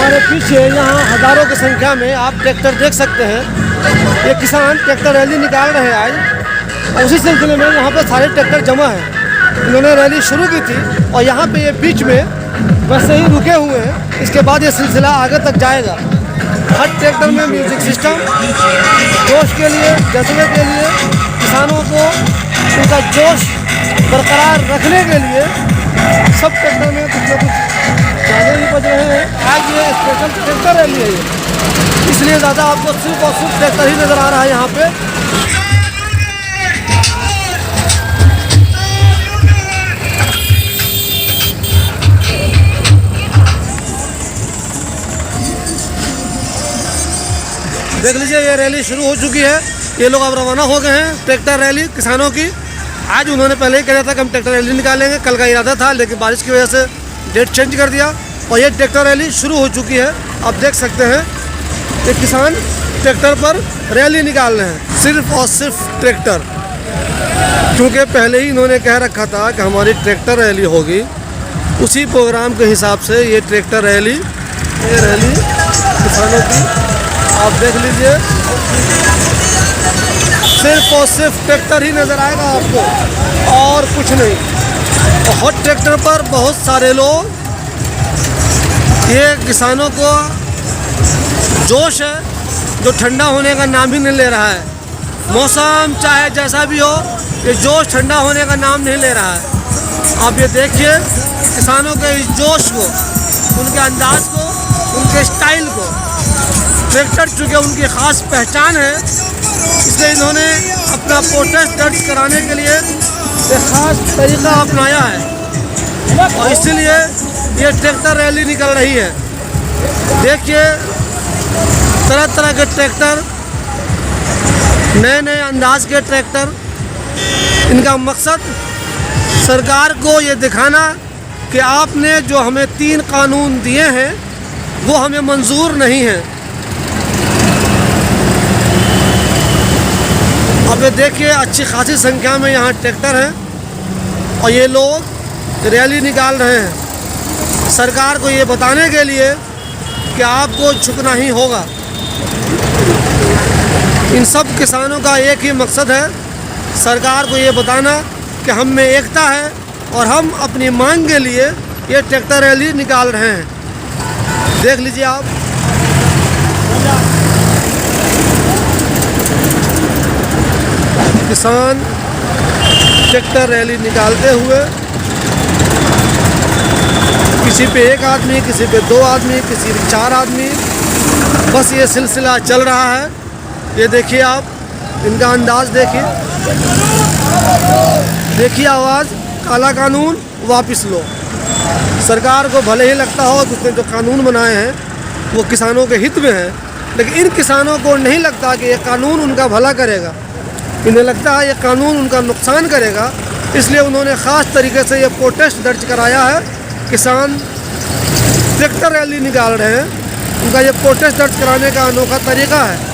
हमारे पीछे यहाँ हज़ारों की संख्या में आप ट्रैक्टर देख सकते हैं। ये किसान ट्रैक्टर रैली निकाल रहे हैं आज, और उसी सिलसिले में यहाँ पे सारे ट्रैक्टर जमा हैं। इन्होंने रैली शुरू की थी और यहाँ पे ये बीच में वैसे ही रुके हुए हैं। इसके बाद ये सिलसिला आगे तक जाएगा। हर ट्रैक्टर में म्यूजिक सिस्टम, जोश के लिए, जज्बे के लिए, किसानों को उनका जोश बरकरार रखने के लिए सब ट्रैक्टर में कुछ न कुछ गाने ही बज रहे हैं। आज ये स्पेशल ट्रैक्टर रैली है, इसलिए ज़्यादा आपको सिर्फ और सिर्फ ट्रैक्टर ही नज़र आ रहा है यहाँ पे। देख लीजिए, ये रैली शुरू हो चुकी है। ये लोग अब रवाना हो गए हैं। ट्रैक्टर रैली किसानों की आज उन्होंने पहले ही कहा था कि हम ट्रैक्टर रैली निकालेंगे, कल का इरादा था, लेकिन बारिश की वजह से डेट चेंज कर दिया और ये ट्रैक्टर रैली शुरू हो चुकी है। आप देख सकते हैं ये किसान ट्रैक्टर पर रैली निकाल रहे हैं, सिर्फ और सिर्फ ट्रैक्टर, क्योंकि पहले ही इन्होंने कह रखा था कि हमारी ट्रैक्टर रैली होगी। उसी प्रोग्राम के हिसाब से ये ट्रैक्टर रैली, ये रैली किसानों की आप देख लीजिए, सिर्फ और सिर्फ ट्रैक्टर ही नज़र आएगा आपको और कुछ नहीं। और हर ट्रैक्टर पर बहुत सारे लोग, ये किसानों को जोश है जो ठंडा होने का नाम ही नहीं ले रहा है। मौसम चाहे जैसा भी हो, ये जोश ठंडा होने का नाम नहीं ले रहा है। आप ये देखिए किसानों के इस जोश को, उनके अंदाज को, उनके स्टाइल को। ट्रैक्टर चूँकि उनकी ख़ास पहचान है, इसलिए इन्होंने अपना प्रोटेस्ट दर्ज कराने के लिए एक ख़ास तरीका अपनाया है और इसीलिए ये ट्रैक्टर रैली निकल रही है। देखिए तरह तरह के ट्रैक्टर, नए नए अंदाज के ट्रैक्टर। इनका मकसद सरकार को ये दिखाना कि आपने जो हमें 3 कानून दिए हैं वो हमें मंजूर नहीं है। अब ये देखिए अच्छी खासी संख्या में यहाँ ट्रैक्टर हैं और ये लोग रैली निकाल रहे हैं सरकार को ये बताने के लिए कि आपको झुकना ही होगा। इन सब किसानों का एक ही मकसद है, सरकार को ये बताना कि हम में एकता है और हम अपनी मांग के लिए ये ट्रैक्टर रैली निकाल रहे हैं। देख लीजिए आप, किसान ट्रैक्टर रैली निकालते हुए, किसी पे 1 आदमी, किसी पे 2 आदमी, किसी पे 4 आदमी, बस ये सिलसिला चल रहा है। ये देखिए आप, इनका अंदाज देखिए, देखिए आवाज़, काला कानून वापस लो। सरकार को भले ही लगता हो कि उसने जो कानून बनाए हैं वो किसानों के हित में है, लेकिन इन किसानों को नहीं लगता कि ये कानून उनका भला करेगा। इन्हें लगता है ये कानून उनका नुकसान करेगा, इसलिए उन्होंने ख़ास तरीके से ये प्रोटेस्ट दर्ज कराया है। किसान ट्रैक्टर रैली निकाल रहे हैं, उनका ये प्रोटेस्ट दर्ज कराने का अनोखा तरीका है।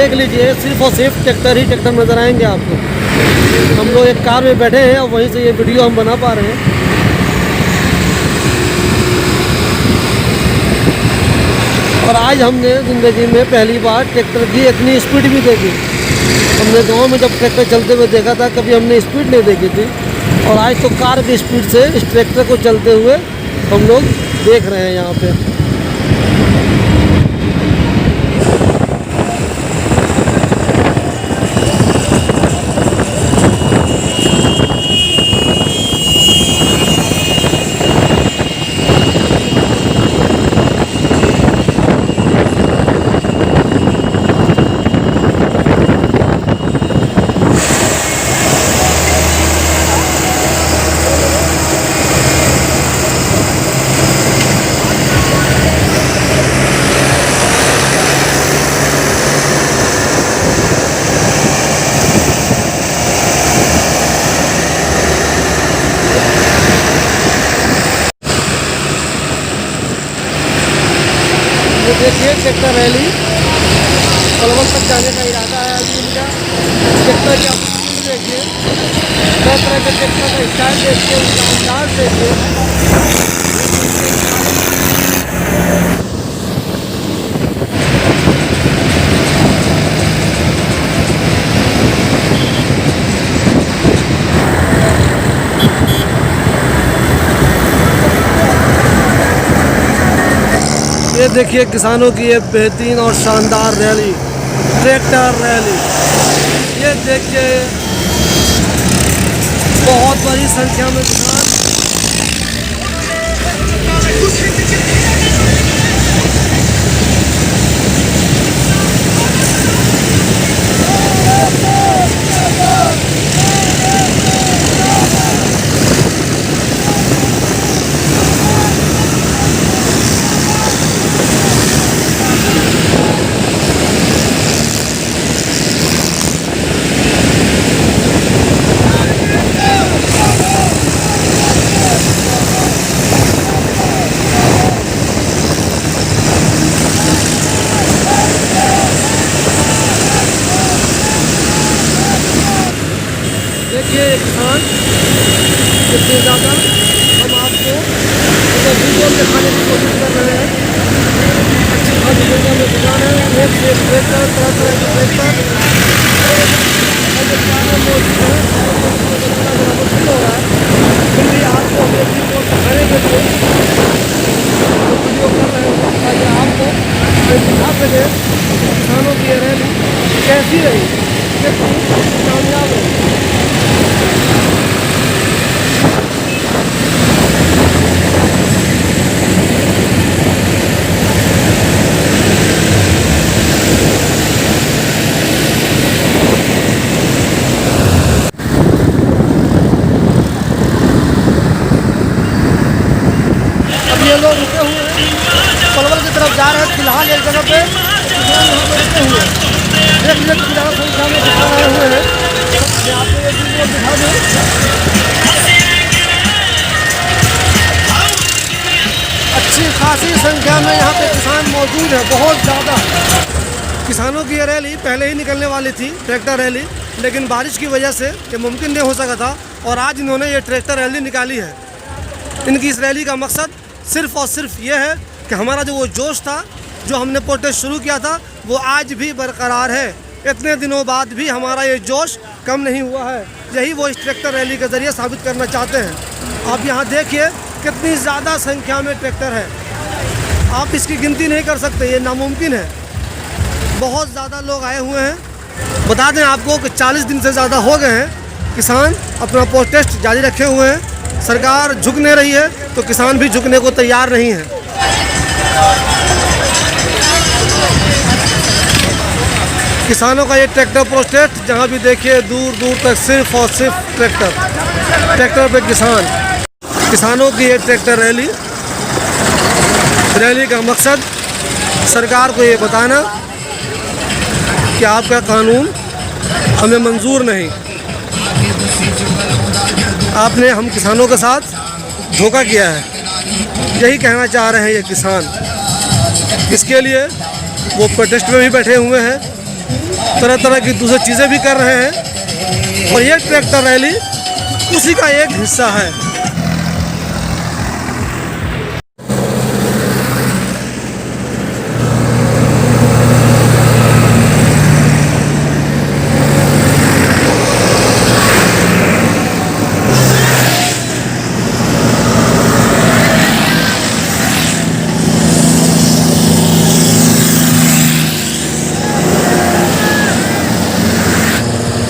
देख लीजिए, सिर्फ और सिर्फ ट्रैक्टर ही ट्रैक्टर नज़र आएंगे आपको। हम लोग एक कार में बैठे हैं और वहीं से ये वीडियो हम बना पा रहे हैं। और आज हमने ज़िंदगी में पहली बार ट्रैक्टर की इतनी स्पीड भी देखी। हमने गांव में जब ट्रैक्टर चलते हुए देखा था, कभी हमने स्पीड नहीं देखी थी। और आज तो कार की स्पीड से इस ट्रैक्टर को चलते हुए हम लोग देख रहे हैं यहाँ पे। देखिए ट्रैक्टर रैली पलवल तक जाने का इरादा है अभी इनका। ट्रैक्टर की आप देखिए, तरह तरह के ट्रैक्टर का स्टाइल देखिए, उनका अंदाज देखिए। ये देखिए किसानों की ये बेहतरीन और शानदार रैली, ट्रैक्टर रैली। ये देखिए बहुत बड़ी संख्या में किसान किसान कितने ज़्यादा हम आपको वीडियो में दिखाने की कोशिश कर रहे हैं। अच्छी खासी दुनिया में किसान है, एक से एक ट्रैक्टर, तरह तरह के ट्रैक्टर मौजूद है। मुश्किल हो रहा है, फिर भी आपको हम एक वीडियो दिखाने के लिए वीडियो कर रहे हैं ताकि आपको दिखा सके किसानों की रैली कैसी रही, कितनी कामयाब रही। ये लोग रुके हुए हैं, पलवल की तरफ जा रहे हैं। फिलहाल एक जगह पे किसान यहाँ पे रुके हुए हैं। देख लीजिए कितनी ज़्यादा संख्या में किसान आए हुए हैं। मैं आपको ये वीडियो दिखा दूँ। अच्छी खासी संख्या में यहाँ पे किसान मौजूद है, बहुत ज़्यादा। किसानों की ये रैली पहले ही निकलने वाली थी, ट्रैक्टर रैली, लेकिन बारिश की वजह से ये मुमकिन नहीं हो सका था और आज इन्होंने ये ट्रैक्टर रैली निकाली है। इनकी इस रैली का मकसद सिर्फ़ और सिर्फ ये है कि हमारा जो वो जोश था, जो हमने प्रोटेस्ट शुरू किया था, वो आज भी बरकरार है। इतने दिनों बाद भी हमारा ये जोश कम नहीं हुआ है। यही वो इस ट्रैक्टर रैली के ज़रिए साबित करना चाहते हैं। आप यहाँ देखिए कितनी ज़्यादा संख्या में ट्रैक्टर है, आप इसकी गिनती नहीं कर सकते, ये नामुमकिन है। बहुत ज़्यादा लोग आए हुए हैं। बता दें आपको कि 40 दिन से ज़्यादा हो गए हैं किसान अपना प्रोटेस्ट जारी रखे हुए हैं। सरकार झुक नहीं रही है तो किसान भी झुकने को तैयार नहीं है। किसानों का ये ट्रैक्टर प्रोटेस्ट, जहाँ भी देखिए दूर दूर तक सिर्फ और सिर्फ ट्रैक्टर पे किसानों की ये ट्रैक्टर रैली का मकसद सरकार को ये बताना कि आपका कानून हमें मंजूर नहीं, आपने हम किसानों के साथ धोखा किया है। यही कहना चाह रहे हैं ये किसान। इसके लिए वो प्रोटेस्ट में भी बैठे हुए हैं तरह तरह की दूसरी चीज़ें भी कर रहे हैं और ये ट्रैक्टर रैली उसी का एक हिस्सा है।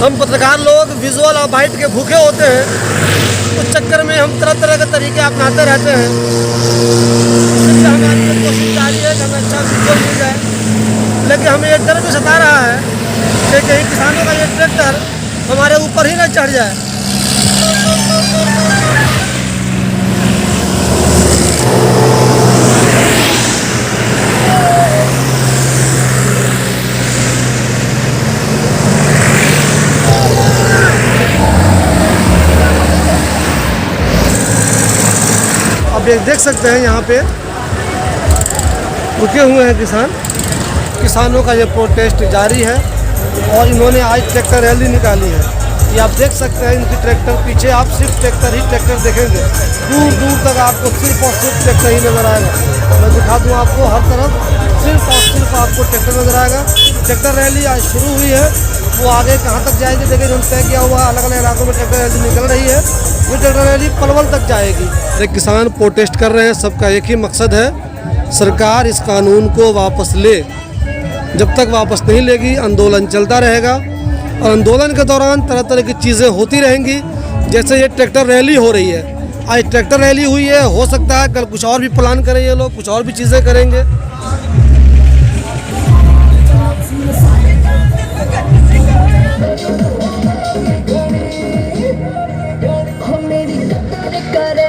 हम पत्रकार लोग विजुअल और बाइट के भूखे होते हैं, उस चक्कर में हम तरह तरह के तरीके अपनाते रहते हैं। इससे हमारी ये कोशिश जारी है कि हमें अच्छा विजुअल मिल जाए, लेकिन हमें ये डर भी सता रहा है कि कहीं किसानों का ये ट्रैक्टर हमारे ऊपर ही न चढ़ जाए। आप देख सकते हैं यहाँ पे रुके हुए हैं किसानों का ये प्रोटेस्ट जारी है और इन्होंने आज ट्रैक्टर रैली निकाली है। ये आप देख सकते हैं इनकी ट्रैक्टर पीछे, आप सिर्फ ट्रैक्टर देखेंगे, दूर दूर तक आपको सिर्फ और सिर्फ ट्रैक्टर ही नज़र आएगा। मैं दिखा दूँ आपको, हर तरफ सिर्फ और सिर्फ आपको ट्रैक्टर नज़र आएगा। ट्रैक्टर रैली आज शुरू हुई है, वो आगे कहाँ तक जाएगी देखिए, जो तय किया हुआ अलग अलग इलाकों में ट्रैक्टर रैली निकल रही है। ये ट्रैक्टर रैली पलवल तक जाएगी। किसान प्रोटेस्ट कर रहे हैं, सबका एक ही मकसद है, सरकार इस कानून को वापस ले। जब तक वापस नहीं लेगी आंदोलन चलता रहेगा और आंदोलन के दौरान तरह तरह की चीज़ें होती रहेंगी। जैसे ये ट्रैक्टर रैली हो रही है, आज ट्रैक्टर रैली हुई है, हो सकता है कल कुछ और भी प्लान करें ये लोग, कुछ और भी चीज़ें करेंगे। करे